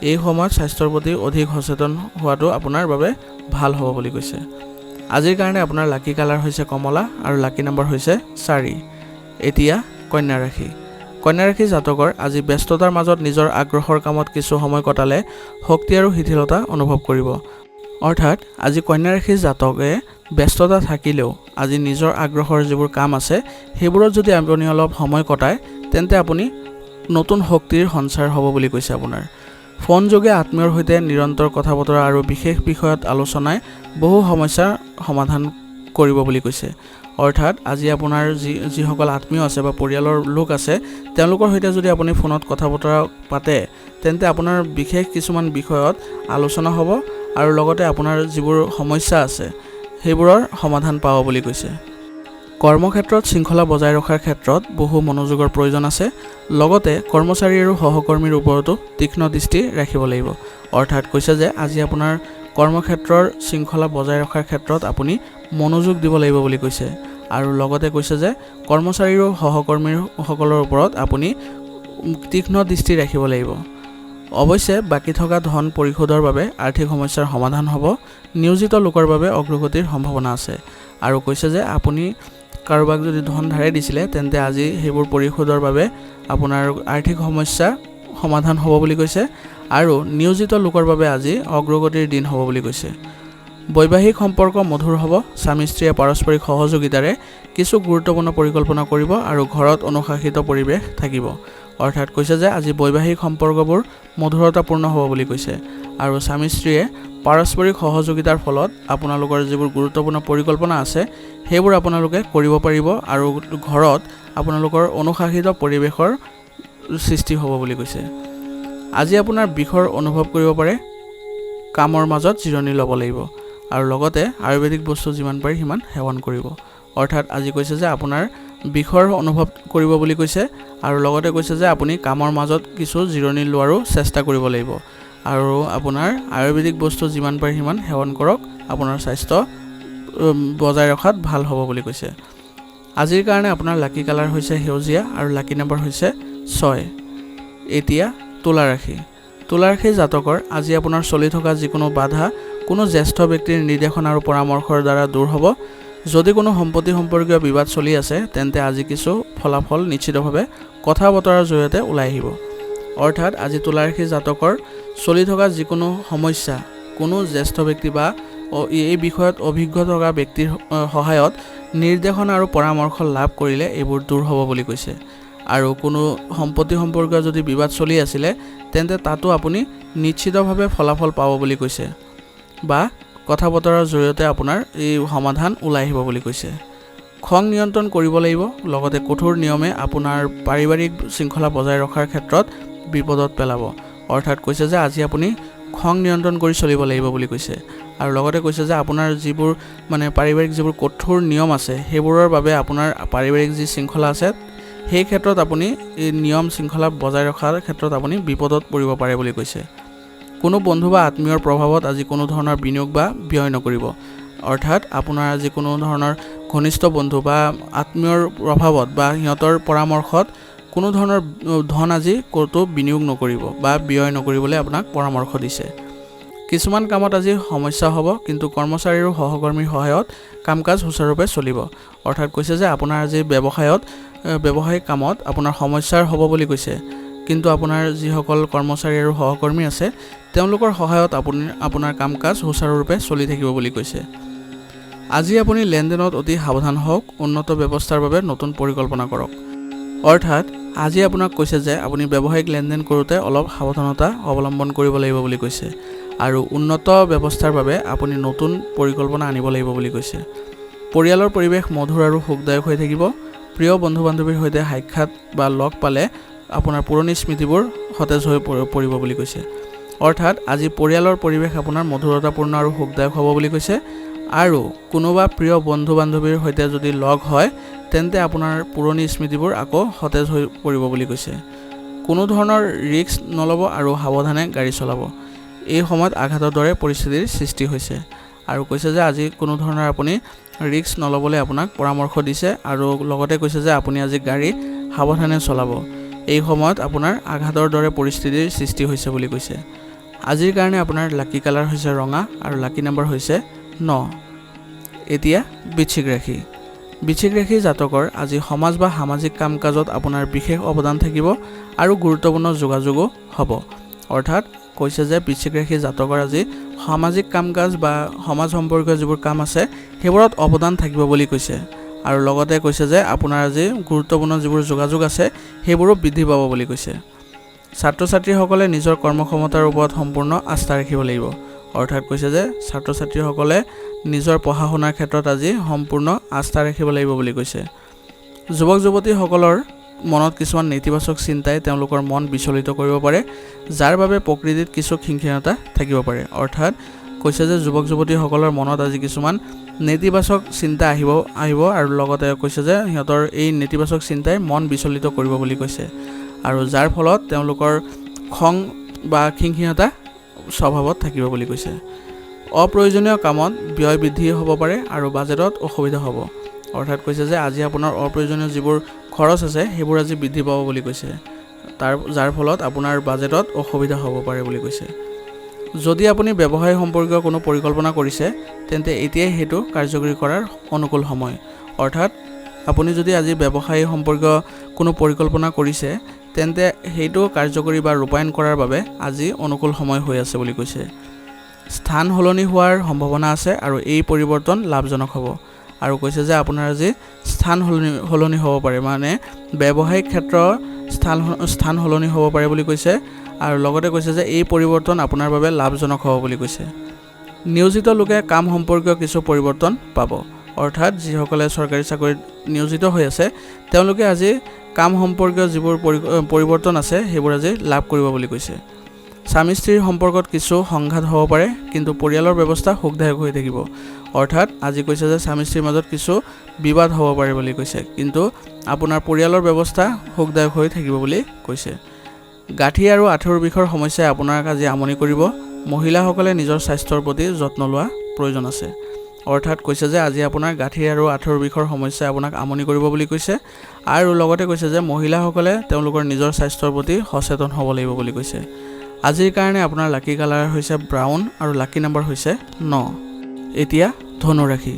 এই সময়ত স্বাস্থ্যৰ প্ৰতি অধিক সচেতন হোৱাটো আপোনাৰ বাবে ভাল হ'ব বুলি কৈছে। আজিৰ কাৰণে আপোনাৰ লাকি কালাৰ হৈছে কমলা আৰু লাকি নম্বৰ হৈছে 4। এতিয়া কন্যা ৰাশি। কন্যা ৰাশি জাতকৰ আজি ব্যস্ততাৰ মাজত নিজৰ আগ্ৰহৰ কামত কিছু সময় কটালে শক্তি আৰু শিথিলতা অনুভৱ কৰিব। অৰ্থাৎ আজি কন্যা ৰাশিৰ জাতকে ব্যস্ততা থাকিলেও আজি নিজৰ আগ্ৰহৰ যিবোৰ কাম আছে সেইবোৰত যদি আপুনি অলপ সময় কটায় তেন্তে আপুনি নতুন শক্তিৰ সঞ্চাৰ হ'ব বুলি কৈছে। আপোনাৰ ফোন যোগে আত্মীয়ৰ সৈতে নিৰন্তৰ কথা বতৰা আৰু বিশেষ বিষয়ত আলোচনাই বহু সমস্যাৰ সমাধান কৰিব বুলি কৈছে। অৰ্থাৎ আজি আপোনাৰ যিসকল আত্মীয় আছে বা পৰিয়ালৰ লোক আছে তেওঁলোকৰ সৈতে যদি আপুনি ফোনত কথা বতৰা পাতে তেন্তে আপোনাৰ বিশেষ কিছুমান বিষয়ত আলোচনা হ'ব আৰু লগতে আপোনাৰ যিবোৰ সমস্যা আছে সেইবোৰৰ সমাধান পাব বুলি কৈছে। কৰ্মক্ষেত্ৰত শৃংখলা বজাই ৰখাৰ ক্ষেত্ৰত বহু মনোযোগৰ প্ৰয়োজন আছে। লগতে কৰ্মচাৰী আৰু সহকৰ্মীৰ ওপৰতো তীক্ষ্ণ দৃষ্টি ৰাখিব লাগিব। অৰ্থাৎ কৈছে যে আজি আপোনাৰ কৰ্মক্ষেত্ৰৰ শৃংখলা বজাই ৰখাৰ ক্ষেত্ৰত আপুনি মনোযোগ দিব লাগিব বুলি কৈছে। আৰু লগতে কৈছে যে কৰ্মচাৰী আৰু সহকৰ্মীসকলৰ ওপৰত আপুনি তীক্ষ্ণ দৃষ্টি ৰাখিব লাগিব। অৱশ্যে বাকী থকা ধন পৰিশোধৰ বাবে আৰ্থিক সমস্যাৰ সমাধান হ'ব। নিয়োজিত লোকৰ বাবে অগ্ৰগতিৰ সম্ভাৱনা আছে। আৰু কৈছে যে আপুনি কাৰোবাক যদি ধন ধাৰে দিছিলে তেন্তে আজি সেইবোৰ পৰিশোধৰ বাবে আপোনাৰ আৰ্থিক সমস্যা সমাধান হ'ব বুলি কৈছে। আৰু নিয়োজিত লোকৰ বাবে আজি অগ্ৰগতিৰ দিন হ'ব বুলি কৈছে। বৈবাহিক সম্পৰ্ক মধুৰ হ'ব। স্বামী স্ত্ৰীয়ে পাৰস্পৰিক সহযোগিতাৰে কিছু গুৰুত্বপূৰ্ণ পৰিকল্পনা কৰিব আৰু ঘৰত অনুশাসিত পৰিৱেশ থাকিব। অৰ্থাৎ কৈছে যে আজি বৈবাহিক সম্পৰ্কবোৰ মধুৰতাপূৰ্ণ হ'ব বুলি কৈছে। আৰু স্বামী স্ত্ৰীয়ে পাৰস্পৰিক সহযোগিতাৰ ফলত আপোনালোকৰ যিবোৰ গুৰুত্বপূৰ্ণ পৰিকল্পনা আছে সেইবোৰ আপোনালোকে কৰিব পাৰিব আৰু ঘৰত আপোনালোকৰ অনুশাসিত পৰিৱেশৰ সৃষ্টি হ'ব বুলি কৈছে। আজি আপোনাৰ বিষৰ অনুভৱ কৰিব পাৰে। কামৰ মাজত জিৰণি ল'ব লাগিব আৰু লগতে আয়ুৰ্বেদিক বস্তু যিমান পাৰি সিমান সেৱন কৰিব। অৰ্থাৎ আজি কৈছে যে আপোনাৰ বিষৰ অনুভৱ কৰিব বুলি কৈছে আৰু লগতে কৈছে যে আপুনি কামৰ মাজত কিছু জিৰণি লোৱাৰো চেষ্টা কৰিব লাগিব আৰু আপোনাৰ আয়ুৰ্বেদিক বস্তু যিমান পাৰি সিমান সেৱন কৰক। আপোনাৰ স্বাস্থ্য বজাই ৰখাত ভাল হ'ব বুলি কৈছে। আজিৰ কাৰণে আপোনাৰ লাকি কালাৰ হৈছে সেউজীয়া আৰু লাকি নম্বৰ হৈছে 6। এতিয়া তুলা ৰাশি। তুলা ৰাশি জাতকৰ আজি আপোনাৰ চলি থকা যিকোনো বাধা কোনো জ্যেষ্ঠ ব্যক্তিৰ নিৰ্দেশনা আৰু পৰামৰ্শৰ দ্বাৰা দূৰ হ'ব। যদি কোনো সম্পত্তি সম্পৰ্কীয় বিবাদ চলি আছে তেন্তে আজি কিছু ফলাফল নিশ্চিতভাৱে কথা বতৰাৰ জৰিয়তে ওলাই আহিব। অৰ্থাৎ আজি তুলা ৰাশি জাতকৰ চলি থকা যিকোনো সমস্যা কোনো জ্যেষ্ঠ ব্যক্তি বা এই বিষয়ত অভিজ্ঞ থকা ব্যক্তিৰ সহায়ত নিৰ্দেশনা আৰু পৰামৰ্শ লাভ কৰিলে এইবোৰ দূৰ হ'ব বুলি কৈছে। আৰু কোনো সম্পত্তি সম্পৰ্কীয় যদি বিবাদ চলি আছিলে তেন্তে তাতো আপুনি নিশ্চিতভাৱে ফলাফল পাব বুলি কৈছে বা কথা বতৰাৰ জৰিয়তে আপোনাৰ এই সমাধান ওলাই আহিব বুলি কৈছে। খং নিয়ন্ত্ৰণ কৰিব লাগিব। লগতে কঠোৰ নিয়মে আপোনাৰ পাৰিবাৰিক শৃংখলা বজাই ৰখাৰ ক্ষেত্ৰত বিপদত পেলাব। অৰ্থাৎ কৈছে যে আজি আপুনি খং নিয়ন্ত্ৰণ কৰি চলিব লাগিব বুলি কৈছে। আৰু লগতে কৈছে যে আপোনাৰ যিবোৰ পাৰিবাৰিক যিবোৰ কঠোৰ নিয়ম আছে সেইবোৰৰ বাবে আপোনাৰ পাৰিবাৰিক যি শৃংখলা আছে সেই ক্ষেত্ৰত আপুনি এই নিয়ম শৃংখলা বজাই ৰখাৰ ক্ষেত্ৰত আপুনি বিপদত পৰিব পাৰে বুলি কৈছে। কোনো বন্ধু বা আত্মীয়ৰ প্ৰভাৱত আজি কোনো ধৰণৰ বিনিয়োগ বা ব্যয় নকৰিব। অৰ্থাৎ আপোনাৰ আজি কোনো ধৰণৰ ঘনিষ্ঠ বন্ধু বা আত্মীয়ৰ প্ৰভাৱত বা সিহঁতৰ পৰামৰ্শত কোনো ধৰণৰ ধন আজি ক'তো বিনিয়োগ নকৰিব বা ব্যয় নকৰিবলৈ আপোনাক পৰামৰ্শ দিছে। কিছুমান কামত আজি সমস্যা হ'ব কিন্তু কৰ্মচাৰী আৰু সহকৰ্মীৰ সহায়ত কাম কাজ সুচাৰুৰূপে চলিব। অৰ্থাৎ কৈছে যে আপোনাৰ আজি ব্যৱসায়িক কামত আপোনাৰ সমস্যাৰ হ'ব বুলি কৈছে কিন্তু আপোনাৰ যিসকল কৰ্মচাৰী আৰু সহকৰ্মী আছে তেওঁলোকৰ সহায়ত আপোনাৰ কাম কাজ সুচাৰুৰূপে চলি থাকিব বুলি কৈছে। আজি আপুনি লেনদেনত অতি সাৱধান হওক। উন্নত ব্যৱস্থাৰ বাবে নতুন পৰিকল্পনা কৰক। অৰ্থাৎ আজি আপোনাক কৈছে যে আপুনি ব্যৱসায়িক লেনদেন কৰোঁতে অলপ সাৱধানতা অৱলম্বন কৰিব লাগিব বুলি কৈছে আৰু উন্নত ব্যৱস্থাৰ বাবে আপুনি নতুন পৰিকল্পনা আনিব লাগিব বুলি কৈছে। পৰিয়ালৰ পৰিৱেশ মধুৰ আৰু সুখদায়ক হৈ থাকিব। প্ৰিয় বন্ধু বান্ধৱীৰ সৈতে সাক্ষাৎ বা লগ পালে আপোনাৰ পুৰণি স্মৃতিবোৰ সতেজ হৈ পৰিব বুলি কৈছে। অৰ্থাৎ আজি পৰিয়ালৰ পৰিৱেশ আপোনাৰ মধুৰতাপূৰ্ণ আৰু সুখদায়ক হ'ব বুলি কৈছে। আৰু কোনোবা প্ৰিয় বন্ধু বান্ধৱীৰ সৈতে যদি লগ হয় তেন্তে আপোনাৰ পুৰণি স্মৃতিবোৰ আকৌ সতেজ হৈ পৰিব বুলি কৈছে। কোনো ধৰণৰ ৰিস্ক নল'ব আৰু সাৱধানে গাড়ী চলাব। এই সময়ত আঘাতৰ দৰে পৰিস্থিতিৰ সৃষ্টি হৈছে। আৰু কৈছে যে আজি কোনো ধৰণৰ আপুনি ৰিস্ক নল'বলৈ আপোনাক পৰামৰ্শ দিছে আৰু লগতে কৈছে যে আপুনি আজি গাড়ী সাৱধানে চলাব। এই সময়ত আপোনাৰ আঘাতৰ দৰে পৰিস্থিতিৰ সৃষ্টি হৈছে বুলি কৈছে। আজিৰ কাৰণে আপোনাৰ লাকি কালাৰ হৈছে ৰঙা আৰু লাকি নম্বৰ হৈছে 9। এতিয়া বৃশ্চিক ৰাশি। বৃশ্চিক ৰাশি জাতকৰ আজি সমাজ বা সামাজিক কাম কাজত আপোনাৰ বিশেষ অৱদান থাকিব আৰু গুৰুত্বপূৰ্ণ যোগাযোগো হ'ব। অৰ্থাৎ কৈছে যে বৃশ্চিক ৰাশি জাতকৰ আজি সামাজিক কাম কাজ বা সমাজ সম্পৰ্কীয় যিবোৰ কাম আছে সেইবোৰত অৱদান থাকিব বুলি কৈছে। আৰু লগতে কৈছে যে আপোনাৰ আজি গুৰুত্বপূৰ্ণ যিবোৰ যোগাযোগ আছে সেইবোৰো বৃদ্ধি পাব বুলি কৈছে। ছাত্ৰ ছাত্ৰীসকলে নিজৰ কৰ্মক্ষমতাৰ ওপৰত সম্পূৰ্ণ আস্থা ৰাখিব লাগিব। অৰ্থাৎ কৈছে যে ছাত্ৰ ছাত্ৰীসকলে নিজৰ পঢ়া শুনাৰ ক্ষেত্ৰত আজি সম্পূৰ্ণ আস্থা ৰাখিব লাগিব বুলি কৈছে। যুৱক যুৱতীসকলৰ মনত কিছুমান নেতিবাচক চিন্তাই তেওঁলোকৰ মন বিচলিত কৰিব পাৰে, যাৰ বাবে প্ৰকৃতিত কিছু খিংখিঙতা থাকিব পাৰে। অৰ্থাৎ কৈছে যে যুৱক যুৱতীসকলৰ মনত আজি কিছুমান নেতিবাচক চিন্তা আহিব আৰু লগতে কৈছে যে সিহঁতৰ এই নেতিবাচক চিন্তাই মন বিচলিত কৰিব বুলি কৈছে। আৰু যাৰ ফলত তেওঁলোকৰ খং বা খিংখিঙতা স্বভাৱত থাকিব বুলি কৈছে। অপ্ৰয়োজনীয় কামত ব্যয় বৃদ্ধি হ'ব পাৰে আৰু বাজেটত অসুবিধা হ'ব। অৰ্থাৎ কৈছে যে আজি আপোনাৰ অপ্ৰয়োজনীয় যিবোৰ খৰচ আছে সেইবোৰ আজি বৃদ্ধি পাব বুলি কৈছে। যাৰ ফলত আপোনাৰ বাজেটত অসুবিধা হ'ব পাৰে বুলি কৈছে। যদি আপুনি ব্যৱসায় সম্পৰ্কীয় কোনো পৰিকল্পনা কৰিছে তেন্তে এতিয়াই সেইটো কাৰ্যকৰী কৰাৰ অনুকূল সময়। অৰ্থাৎ আপুনি যদি আজি ব্যৱসায় সম্পৰ্কীয় কোনো পৰিকল্পনা কৰিছে তেন্তে সেইটো কাৰ্যকৰী বা ৰূপায়ণ কৰাৰ বাবে আজি অনুকূল সময় হৈ আছে বুলি কৈছে। স্থান সলনি হোৱাৰ সম্ভাৱনা আছে আৰু এই পৰিৱৰ্তন লাভজনক হ'ব। আৰু কৈছে যে আপোনাৰ আজি স্থান সলনি হ'ব পাৰে, মানে ব্যৱসায়িক ক্ষেত্ৰৰ স্থান সলনি হ'ব পাৰে বুলি কৈছে। আৰু লগতে কৈছে যে এই পৰিৱৰ্তন আপোনাৰ বাবে লাভজনক হ'ব বুলি কৈছে। নিয়োজিত লোকে কাম সম্পৰ্কীয় কিছু পৰিৱৰ্তন পাব। অৰ্থাৎ যিসকলে চৰকাৰী চাকৰিত নিয়োজিত হৈ আছে তেওঁলোকে আজি কাম সম্পৰ্কীয় যিবোৰ পৰিৱৰ্তন আছে সেইবোৰ আজি লাভ কৰিব বুলি কৈছে। স্বামী স্ত্ৰীৰ সম্পৰ্কত কিছু সংঘাত হ'ব পাৰে, কিন্তু পৰিয়ালৰ ব্যৱস্থা সুখদায়ক হৈ থাকিব। অৰ্থাৎ আজি কৈছে যে স্বামী স্ত্ৰীৰ মাজত কিছু বিবাদ হ'ব পাৰে বুলি কৈছে, কিন্তু আপোনাৰ পৰিয়ালৰ ব্যৱস্থা সুখদায়ক হৈ থাকিব বুলি কৈছে। গাঁঠি আৰু আঁঠুৰ বিষৰ সমস্যাই আপোনাক আজি আমনি কৰিব। মহিলাসকলে নিজৰ স্বাস্থ্যৰ প্ৰতি যত্ন লোৱা প্ৰয়োজন আছে। অৰ্থাৎ কৈছে যে আজি আপোনাৰ গাঁঠি আৰু আঁঠুৰ বিষৰ সমস্যাই আপোনাক আমনি কৰিব বুলি কৈছে। আৰু লগতে কৈছে যে মহিলাসকলে তেওঁলোকৰ নিজৰ স্বাস্থ্যৰ প্ৰতি সচেতন হ'ব লাগিব বুলি কৈছে। আজিৰ কাৰণে আপোনাৰ লাকি কালাৰ হৈছে ব্ৰাউন আৰু লাকি নম্বৰ হৈছে 9। এতিয়া ধনুৰাশি।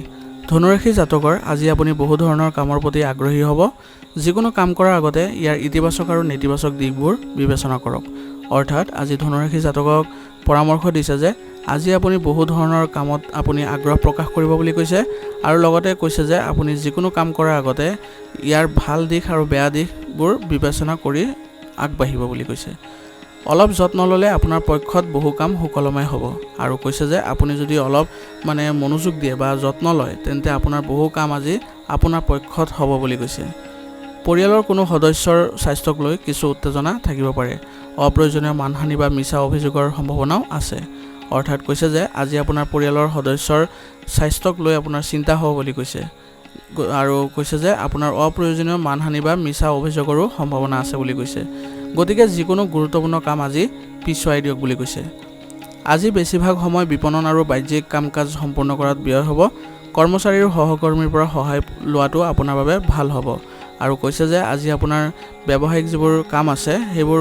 ধনুৰাশি জাতকৰ আজি আপুনি বহু ধৰণৰ কামৰ প্ৰতি আগ্ৰহী হ'ব। যিকোনো কাম কৰাৰ আগতে ইয়াৰ ইতিবাচক আৰু নেতিবাচক দিশবোৰ বিবেচনা কৰক। অৰ্থাৎ আজি ধনুৰাশি জাতকক পৰামৰ্শ দিছে যে আজি আপুনি বহু ধৰণৰ কামত আপুনি আগ্ৰহ প্ৰকাশ কৰিব বুলি কৈছে। আৰু লগতে কৈছে যে আপুনি যিকোনো কাম কৰাৰ আগতে ইয়াৰ ভাল দিশ আৰু বেয়া দিশবোৰ বিবেচনা কৰি আগবাঢ়িব বুলি কৈছে। অলপ যত্ন ল'লে আপোনাৰ পক্ষত বহু কাম সুকলমে হ'ব। আৰু কৈছে যে আপুনি যদি অলপ মনোযোগ দিয়ে বা যত্ন লয় তেন্তে আপোনাৰ বহু কাম আজি আপোনাৰ পক্ষত হ'ব বুলি কৈছে। পৰিয়ালৰ কোনো সদস্যৰ স্বাস্থ্যক লৈ কিছু উত্তেজনা থাকিব পাৰে। অপ্ৰয়োজনীয় মানহানি বা মিছা অভিযোগৰ সম্ভাৱনাও আছে। অৰ্থাৎ কৈছে যে আজি আপোনাৰ পৰিয়ালৰ সদস্যৰ স্বাস্থ্যক লৈ আপোনাৰ চিন্তা হ'ব বুলি কৈছে। আৰু কৈছে যে আপোনাৰ অপ্ৰয়োজনীয় মানহানি বা মিছা অভিযোগৰো সম্ভাৱনা আছে বুলি কৈছে। গতিকে যিকোনো গুৰুত্বপূৰ্ণ কাম আজি পিছুৱাই দিয়ক বুলি কৈছে। আজি বেছিভাগ সময় বিপণন আৰু বাহ্যিক কাম কাজ সম্পূৰ্ণ কৰাত ব্যয় হ'ব। কৰ্মচাৰী আৰু সহকৰ্মীৰ পৰা সহায় লোৱাটো আপোনাৰ বাবে ভাল হ'ব। আৰু কৈছে যে আজি আপোনাৰ ব্যৱসায়িক যিবোৰ কাম আছে সেইবোৰ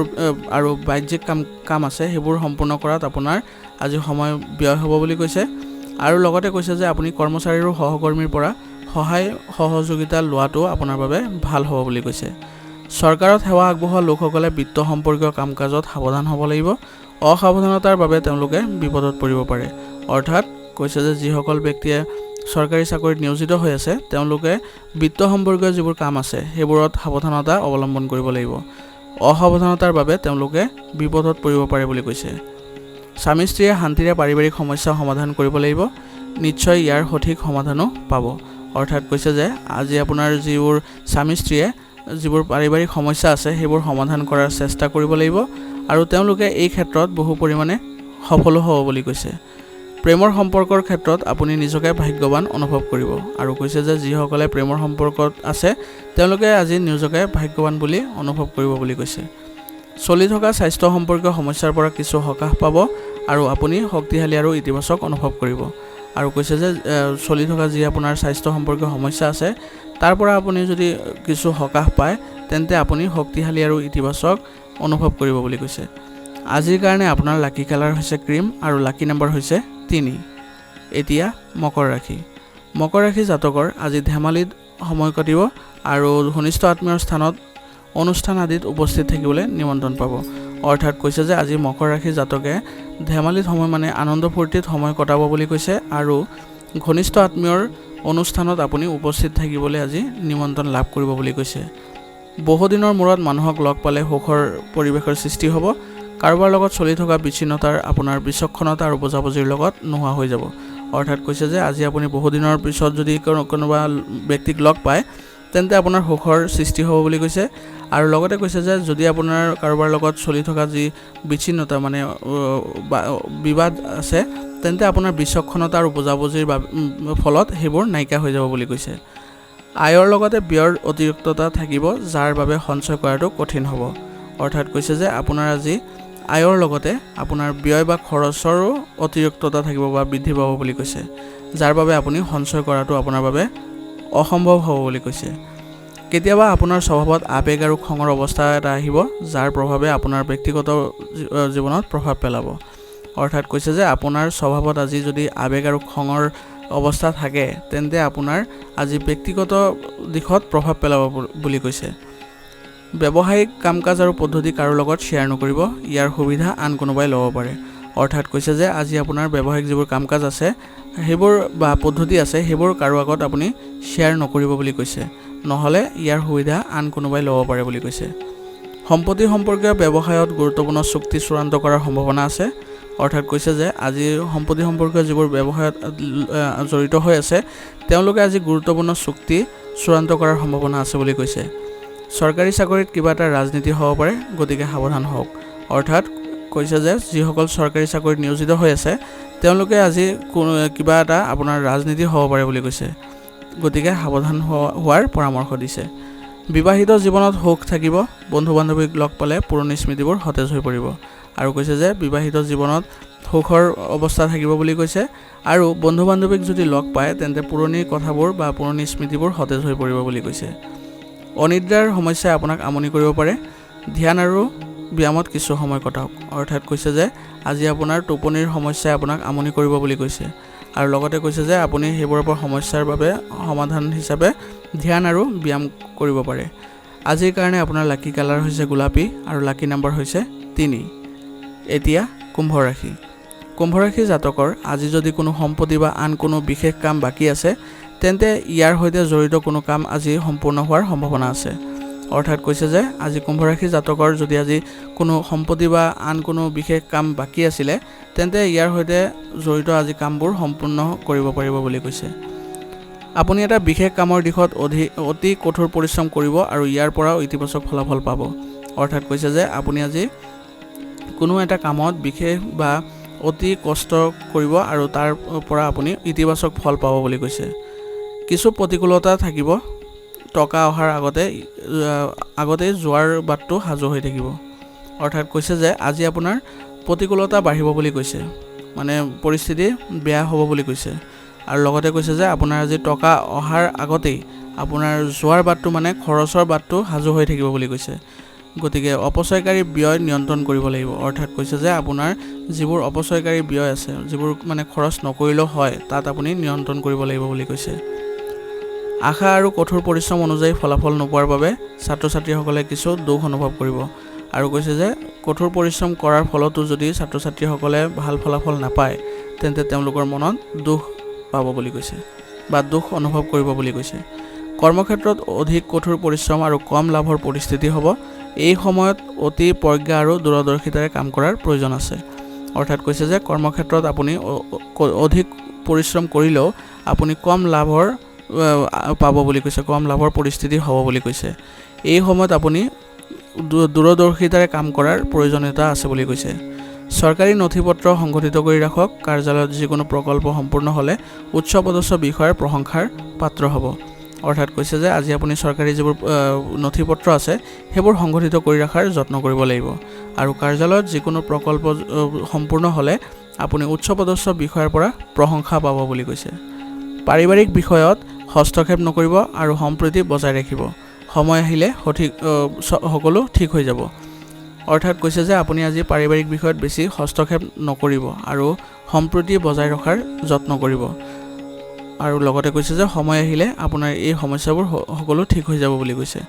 আৰু বাহ্যিক কাম আছে সেইবোৰ সম্পূৰ্ণ কৰাত আপোনাৰ আজি সময় ব্যয় হ'ব বুলি কৈছে। আৰু লগতে কৈছে যে আপুনি কৰ্মচাৰী আৰু সহকৰ্মীৰ পৰা সহায় সহযোগিতা লোৱাটো আপোনাৰ বাবে ভাল হ'ব বুলি কৈছে। চৰকাৰত সেৱা আগবঢ়োৱা লোকসকলে বিত্ত সম্পৰ্কীয় কাম কাজত সাৱধান হ'ব লাগিব। অসাৱধানতাৰ বাবে তেওঁলোকে বিপদত পৰিব পাৰে। অৰ্থাৎ কৈছে যে যিসকল ব্যক্তিয়ে চৰকাৰী চাকৰিত নিয়োজিত হৈ আছে তেওঁলোকে বিত্ত সম্পৰ্কীয় যিবোৰ কাম আছে সেইবোৰত সাৱধানতা অৱলম্বন কৰিব লাগিব। অসাৱধানতাৰ বাবে তেওঁলোকে বিপদত পৰিব পাৰে বুলি কৈছে। স্বামী স্ত্ৰীয়ে শান্তিৰে পাৰিবাৰিক সমস্যা সমাধান কৰিব লাগিব। নিশ্চয় ইয়াৰ সঠিক সমাধানো পাব। অৰ্থাৎ কৈছে যে আজি আপোনাৰ যিবোৰ স্বামী স্ত্ৰীয়ে যিবোৰ পাৰিবাৰিক সমস্যা আছে সেইবোৰ সমাধান কৰাৰ চেষ্টা কৰিব লাগিব আৰু তেওঁলোকে এই ক্ষেত্ৰত বহু পৰিমাণে সফল হ'ব বুলি কৈছে। প্ৰেমৰ সম্পৰ্কৰ ক্ষেত্ৰত আপুনি নিজকে ভাগ্যৱান অনুভৱ কৰিব আৰু কৈছে যে যিসকলে প্ৰেমৰ সম্পৰ্কত আছে তেওঁলোকে আজি নিজকে ভাগ্যৱান বুলি অনুভৱ কৰিব বুলি কৈছে। চলি থকা স্বাস্থ্য সম্পৰ্কীয় সমস্যাৰ পৰা কিছু সকাহ পাব আৰু আপুনি শক্তিশালী আৰু ইতিবাচক অনুভৱ কৰিব আৰু কৈছে যে চলি থকা যি আপোনাৰ স্বাস্থ্য সম্পৰ্কীয় সমস্যা আছে তাৰ পৰা আপুনি যদি কিছু সকাহ পায় তেন্তে আপুনি শক্তিশালী আৰু ইতিবাচক অনুভৱ কৰিব বুলি কৈছে। আজিৰ কাৰণে আপোনাৰ লাকি কালাৰ হৈছে ক্ৰীম আৰু লাকি নম্বৰ হৈছে 3। এতিয়া মকৰ ৰাশি। মকৰ ৰাশি জাতকৰ আজি ধেমালিত সময় কটিব আৰু ঘনিষ্ঠ আত্মীয়ৰ স্থানত অনুষ্ঠান আদিত উপস্থিত থাকিবলৈ নিমন্ত্ৰণ পাব। অৰ্থাৎ কৈছে যে আজি মকৰ ৰাশি জাতকে ধেমালিত সময় মানে আনন্দ ফূৰ্তিত সময় কটাব বুলি কৈছে আৰু ঘনিষ্ঠ আত্মীয়ৰ অনুষ্ঠানত আপুনি উপস্থিত থাকিবলৈ আজি নিমন্ত্ৰণ লাভ কৰিব বুলি কৈছে। বহুদিনৰ মূৰত মানুহক লগ পালে সুখৰ পৰিৱেশৰ সৃষ্টি হ'ব। কাৰোবাৰ লগত চলি থকা বিচ্ছিন্নতাৰ আপোনাৰ বিচক্ষণতা আৰু বুজাবুজিৰ লগত নোহোৱা হৈ যাব। অৰ্থাৎ কৈছে যে আজি আপুনি বহুদিনৰ পিছত যদি কোনোবা ব্যক্তিক লগ পায় তেন্তে আপোনাৰ সুখৰ সৃষ্টি হ'ব বুলি কৈছে আৰু লগতে কৈছে যে যদি আপোনাৰ কাৰোবাৰ লগত চলি থকা যি বিচ্ছিন্নতা মানে বিবাদ আছে তেন্তে আপোনাৰ বিচক্ষণতা আৰু বুজাবুজিৰ ফলত সেইবোৰ নাইকিয়া হৈ যাব বুলি কৈছে। আয়ৰ লগতে ব্যয়ৰ অতিৰিক্ততা থাকিব যাৰ বাবে সঞ্চয় কৰাটো কঠিন হ'ব। অৰ্থাৎ কৈছে যে আপোনাৰ আজি আয়ৰ লগতে আপোনাৰ ব্যয় বা খৰচৰো অতিৰিক্ততা থাকিব বা বৃদ্ধি পাব বুলি কৈছে যাৰ বাবে আপুনি সঞ্চয় কৰাটো আপোনাৰ বাবে অসম্ভৱ হ'ব বুলি কৈছে। কেতিয়াবা আপোনাৰ স্বভাৱত আৱেগ আৰু খঙৰ অৱস্থা এটা আহিব যাৰ প্ৰভাৱে আপোনাৰ ব্যক্তিগত জীৱনত প্ৰভাৱ পেলাব। অৰ্থাৎ কৈছে যে আপোনাৰ স্বভাৱত আজি যদি আৱেগ আৰু খঙৰ অৱস্থা থাকে তেন্তে আপোনাৰ আজি ব্যক্তিগত দিশত প্ৰভাৱ পেলাব বুলি কৈছে। ব্যৱসায়িক কাম কাজ আৰু পদ্ধতি কাৰো লগত শ্বেয়াৰ নকৰিব, ইয়াৰ সুবিধা আন কোনোবাই ল'ব পাৰে। অৰ্থাৎ কৈছে যে আজি আপোনাৰ ব্যৱসায়িক যিবোৰ কাম কাজ আছে সেইবোৰ বা পদ্ধতি আছে সেইবোৰ কাৰো আগত আপুনি শ্বেয়াৰ নকৰিব বুলি কৈছে, নহ'লে ইয়াৰ সুবিধা আন কোনোবাই ল'ব পাৰে বুলি কৈছে। সম্পত্তি সম্পৰ্কীয় ব্যৱসায়ত গুৰুত্বপূৰ্ণ চুক্তি চূড়ান্ত কৰাৰ সম্ভাৱনা আছে। অৰ্থাৎ কৈছে যে আজি সম্পত্তি সম্পৰ্কীয় যিবোৰ ব্যৱসায়ত জড়িত হৈ আছে তেওঁলোকে আজি গুৰুত্বপূৰ্ণ চুক্তি চূড়ান্ত কৰাৰ সম্ভাৱনা আছে বুলি কৈছে। চৰকাৰী চাকৰিত কিবা এটা ৰাজনীতি হ'ব পাৰে, গতিকে সাৱধান হওক। অৰ্থাৎ কৈছে যে যিসকল চৰকাৰী চাকৰিত নিয়োজিত হৈ আছে তেওঁলোকে আজি কিবা এটা আপোনাৰ ৰাজনীতি হ'ব পাৰে বুলি কৈছে, গতিকে সাৱধান হোৱাৰ পৰামৰ্শ দিছে। বিবাহিত জীৱনত সুখ থাকিব, বন্ধু বান্ধৱীক লগ পালে পুৰণি স্মৃতিবোৰ সতেজ হৈ পৰিব আৰু কৈছে যে বিবাহিত জীৱনত সুখৰ অৱস্থা থাকিব বুলি কৈছে আৰু বন্ধু বান্ধৱীক যদি লগ পায় তেন্তে পুৰণি কথাবোৰ বা পুৰণি স্মৃতিবোৰ সতেজ হৈ পৰিব বুলি কৈছে। অনিদ্ৰাৰ সমস্যাই আপোনাক আমনি কৰিব পাৰে, ধ্যান আৰু ব্যায়ামত কিছু সময় কটাওক। অৰ্থাৎ কৈছে যে আজি আপোনাৰ টোপনিৰ সমস্যাই আপোনাক আমনি কৰিব বুলি কৈছে আৰু লগতে কৈছে যে আপুনি সেইবোৰৰ পৰা সমস্যাৰ বাবে সমাধান হিচাপে ধ্যান আৰু ব্যায়াম কৰিব পাৰে। আজিৰ কাৰণে আপোনাৰ লাকি কালাৰ হৈছে গোলাপী আৰু লাকি নম্বৰ হৈছে 3। এতিয়া কুম্ভ ৰাশি। কুম্ভ ৰাশি জাতকৰ আজি যদি কোনো সম্পত্তি বা আন কোনো বিশেষ কাম বাকী আছে তেন্তে ইয়াৰ সৈতে জড়িত কোনো কাম আজি সম্পূৰ্ণ হোৱাৰ সম্ভাৱনা আছে। অৰ্থাৎ কৈছে যে আজি কুম্ভ ৰাশি জাতকৰ যদি আজি কোনো সম্পত্তি বা আন কোনো বিশেষ কাম বাকী আছিলে তেন্তে ইয়াৰ সৈতে জড়িত আজি কামবোৰ সম্পূৰ্ণ কৰিব পাৰিব বুলি কৈছে। আপুনি এটা বিশেষ কামৰ দিশত অতি কঠোৰ পৰিশ্ৰম কৰিব আৰু ইয়াৰ পৰাও ইতিবাচক ফলাফল পাব। অৰ্থাৎ কৈছে যে আপুনি আজি কোনো এটা কামত বিশেষ বা অতি কষ্ট কৰিব আৰু তাৰ পৰা আপুনি ইতিবাচক ফল পাব বুলি কৈছে। কিছু প্ৰতিকূলতা থাকিব, টকা অহাৰ আগতেই যোৱাৰ বাটটো সাজু হৈ থাকিব। অৰ্থাৎ কৈছে যে আজি আপোনাৰ প্ৰতিকূলতা বাঢ়িব বুলি কৈছে, মানে পৰিস্থিতি বেয়া হ'ব বুলি কৈছে আৰু লগতে কৈছে যে আপোনাৰ আজি টকা অহাৰ আগতেই আপোনাৰ যোৱাৰ বাটটো মানে খৰচৰ বাটটো সাজু হৈ থাকিব বুলি কৈছে। গতিকে অপচয়কাৰী ব্যয় নিয়ন্ত্ৰণ কৰিব লাগিব। অৰ্থাৎ কৈছে যে আপোনাৰ যিবোৰ অপচয়কাৰী ব্যয় আছে, যিবোৰ মানে খৰচ নকৰিলেও হয়, তাত আপুনি নিয়ন্ত্ৰণ কৰিব লাগিব বুলি কৈছে। আশা আৰু কঠোৰ পৰিশ্ৰম অনুযায়ী ফলাফল নোপোৱাৰ বাবে ছাত্ৰ ছাত্ৰীসকলে কিছু দুখ অনুভৱ কৰিব আৰু কৈছে যে কঠোৰ পৰিশ্ৰম কৰাৰ ফলতো যদি ছাত্ৰ ছাত্ৰীসকলে ভাল ফলাফল নাপায় তেন্তে তেওঁলোকৰ মনত দুখ পাব বুলি কৈছে বা দুখ অনুভৱ কৰিব বুলি কৈছে। কৰ্মক্ষেত্ৰত অধিক কঠোৰ পৰিশ্ৰম আৰু কম লাভৰ পৰিস্থিতি হ'ব। এই সময়ত অতি প্ৰজ্ঞা আৰু দূৰদৰ্শিতাৰে কাম কৰাৰ প্ৰয়োজন আছে। অৰ্থাৎ কৈছে যে কৰ্মক্ষেত্ৰত আপুনি অধিক পৰিশ্ৰম কৰিলেও আপুনি কম লাভৰ পাব বুলি কৈছে, কম লাভৰ পৰিস্থিতি হ'ব বুলি কৈছে। এই সময়ত আপুনি দূৰদৰ্শিতাৰে কাম কৰাৰ প্ৰয়োজনীয়তা আছে বুলি কৈছে। চৰকাৰী নথিপত্ৰ সংগঠিত কৰি ৰাখক। কাৰ্যালয়ত যিকোনো প্ৰকল্প সম্পূৰ্ণ হ'লে উচ্চপদস্থ বিষয়াৰ প্ৰশংসাৰ পাত্ৰ হ'ব। অৰ্থাৎ কৈছে যে আজি আপুনি চৰকাৰী যিবোৰ নথিপত্ৰ আছে সেইবোৰ সংগঠিত কৰি ৰখাৰ যত্ন কৰিব লাগিব, আৰু কাৰ্যালয়ত যিকোনো প্ৰকল্প সম্পূৰ্ণ হ'লে আপুনি উচ্চপদস্থ বিষয়াৰ পৰা প্ৰশংসা পাব বুলি কৈছে। পাৰিবাৰিক বিষয়ত হস্তক্ষেপ নকৰিব আৰু সম্প্ৰীতি বজাই ৰাখিব। সময় আহিলে সকলো ঠিক হৈ যাব। অৰ্থাৎ কৈছে যে আপুনি আজি পাৰিবাৰিক বিষয়ত বেছি হস্তক্ষেপ নকৰিব আৰু সম্প্ৰীতি বজাই ৰখাৰ যত্ন কৰিব। আৰু লগতে কৈছে যে সময় আহিলে আপোনাৰ এই সমস্যাবোৰ সকলো ঠিক হৈ যাব বুলি কৈছে।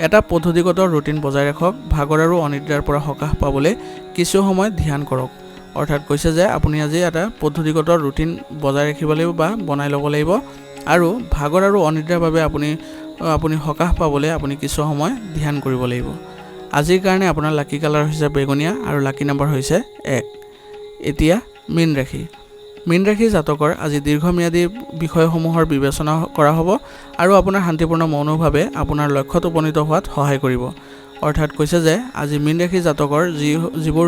এটা পদ্ধতিগত ৰুটিন বজাই ৰাখক। ভাগৰ আৰু অনিদ্ৰাৰ পৰা সকাহ পাবলৈ কিছু সময় ধ্যান কৰক। অৰ্থাৎ কৈছে যে আপুনি আজি এটা পদ্ধতিগত ৰুটিন বজাই ৰাখিব লাগিব বা বনাই ল'ব লাগিব, আৰু ভাগৰ আৰু অনিদ্ৰাৰ বাবে আপুনি সকাহ পাবলৈ আপুনি কিছু সময় ধ্যান কৰিব লাগিব। আজিৰ কাৰণে আপোনাৰ লাকি কালাৰ হৈছে বেঙুনীয়া আৰু লাকি নম্বৰ হৈছে 1। এতিয়া মীন ৰাশি। মীন ৰাশি জাতকৰ আজি দীৰ্ঘম্যাদী বিষয়সমূহৰ বিবেচনা কৰা হ'ব আৰু আপোনাৰ শান্তিপূৰ্ণ মনোভাৱে আপোনাৰ লক্ষ্যত উপনীত হোৱাত সহায় কৰিব। অৰ্থাৎ কৈছে যে আজি মীন ৰাশি জাতকৰ যিবোৰ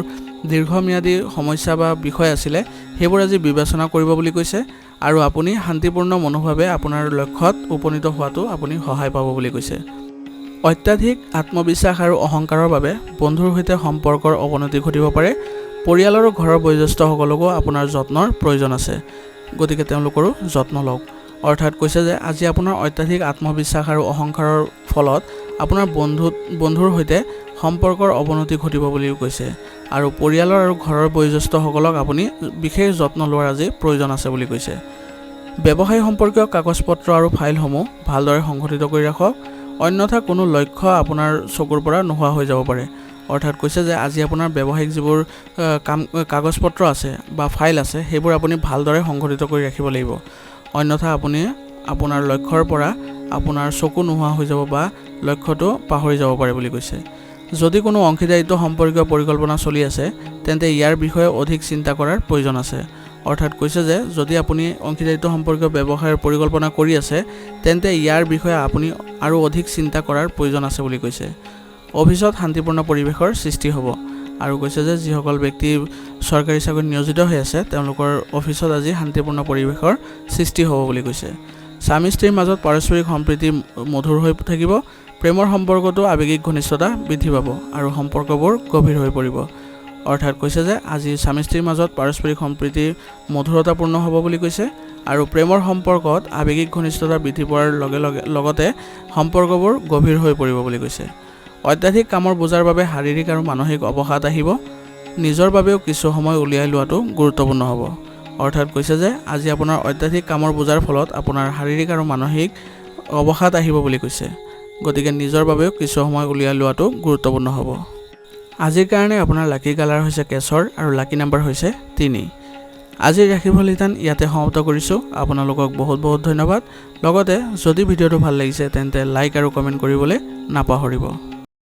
দীৰ্ঘম্যাদী সমস্যা বা বিষয় আছিলে সেইবোৰ আজি বিবেচনা কৰিব বুলি কৈছে, আৰু আপুনি শান্তিপূৰ্ণ মনোভাৱে আপোনাৰ লক্ষ্যত উপনীত হোৱাটো আপুনি সহায় পাব বুলি কৈছে। অত্যাধিক আত্মবিশ্বাস আৰু অহংকাৰৰ বাবে বন্ধুৰ সৈতে সম্পৰ্কৰ অৱনতি ঘটিব পাৰে। পৰিয়াল আৰু ঘৰৰ বয়োজ্যেষ্ঠসকলকো আপোনাৰ যত্নৰ প্ৰয়োজন আছে, গতিকে তেওঁলোকৰো যত্ন লওক। অৰ্থাৎ কৈছে যে আজি আপোনাৰ অত্যাধিক আত্মবিশ্বাস আৰু অহংকাৰৰ ফলত আপোনাৰ বন্ধুৰ সৈতে সম্পৰ্কৰ অৱনতি ঘটিব বুলিও কৈছে, আৰু পৰিয়ালৰ আৰু ঘৰৰ বয়োজ্যেষ্ঠসকলক আপুনি বিশেষ যত্ন লোৱাৰ আজি প্ৰয়োজন আছে বুলি কৈছে। ব্যৱসায় সম্পৰ্কীয় কাগজ পত্ৰ আৰু ফাইলসমূহ ভালদৰে সংগঠিত কৰি ৰাখক, অন্যথা কোনো লক্ষ্য আপোনাৰ চকুৰ পৰা নোহোৱা হৈ যাব পাৰে। অৰ্থাৎ কৈছে যে আজি আপোনাৰ ব্যৱসায়িক যিবোৰ কাগজ পত্ৰ আছে বা ফাইল আছে সেইবোৰ আপুনি ভালদৰে সংগঠিত কৰি ৰাখিব লাগিব, অন্যথা আপুনি আপোনাৰ লক্ষ্যৰ পৰা আপোনাৰ চকু নোহোৱা হৈ যাব বা লক্ষ্যটো পাহৰি যাব পাৰে বুলি কৈছে। যদি কোনো অংশীদাৰিত্ব সম্পৰ্কীয় পৰিকল্পনা চলি আছে তেন্তে ইয়াৰ বিষয়ে অধিক চিন্তা কৰাৰ প্ৰয়োজন আছে। অৰ্থাৎ কৈছে যে যদি আপুনি অংশীদাৰিত্ব সম্পৰ্কীয় ব্যৱসায়ৰ পৰিকল্পনা কৰি আছে তেন্তে ইয়াৰ বিষয়ে আপুনি আৰু অধিক চিন্তা কৰাৰ প্ৰয়োজন আছে বুলি কৈছে। অফিচত শান্তিপূৰ্ণ পৰিৱেশৰ সৃষ্টি হ'ব, আৰু কৈছে যে যিসকল ব্যক্তি চৰকাৰী চাকৰিত নিয়োজিত হৈ আছে তেওঁলোকৰ অফিচত আজি শান্তিপূৰ্ণ পৰিৱেশৰ সৃষ্টি হ'ব বুলি কৈছে। স্বামী স্ত্ৰীৰ মাজত পাৰস্পৰিক সম্প্ৰীতি মধুৰ হৈ থাকিব। প্ৰেমৰ সম্পৰ্কতো আৱেগিক ঘনিষ্ঠতা বৃদ্ধি পাব আৰু সম্পৰ্কবোৰ গভীৰ হৈ পৰিব। অৰ্থাৎ কৈছে যে আজি স্বামী স্ত্ৰীৰ মাজত পাৰস্পৰিক সম্প্ৰীতি মধুৰতাপূৰ্ণ হ'ব বুলি কৈছে, আৰু প্ৰেমৰ সম্পৰ্কত আৱেগিক ঘনিষ্ঠতা বৃদ্ধি পোৱাৰ লগতে সম্পৰ্কবোৰ গভীৰ হৈ পৰিব বুলি কৈছে। অত্যাধিক কামৰ বোজাৰ বাবে শাৰীৰিক আৰু মানসিক অৱসাদ আহিব। নিজৰ বাবেও কিছু সময় উলিয়াই লোৱাটো গুৰুত্বপূৰ্ণ হ'ব। অৰ্থাৎ কৈছে যে আজি আপোনাৰ অত্যাধিক কামৰ বোজাৰ ফলত আপোনাৰ শাৰীৰিক আৰু মানসিক অৱসাদ আহিব বুলি কৈছে, গতিকে নিজৰ বাবেও কিছু সময় উলিয়াই লোৱাটো গুৰুত্বপূৰ্ণ হ'ব। আজিৰ কাৰণে আপোনাৰ লাকি কালাৰ হৈছে কেশৰ আৰু লাকি নম্বৰ হৈছে 3। আজিৰ ৰাশিফল নিদান ইয়াতে সমাপ্ত কৰিছোঁ। আপোনালোকক বহুত বহুত ধন্যবাদ। লগতে যদি ভিডিঅ'টো ভাল লাগিছে তেন্তে লাইক আৰু কমেণ্ট কৰিবলৈ নাপাহৰিব।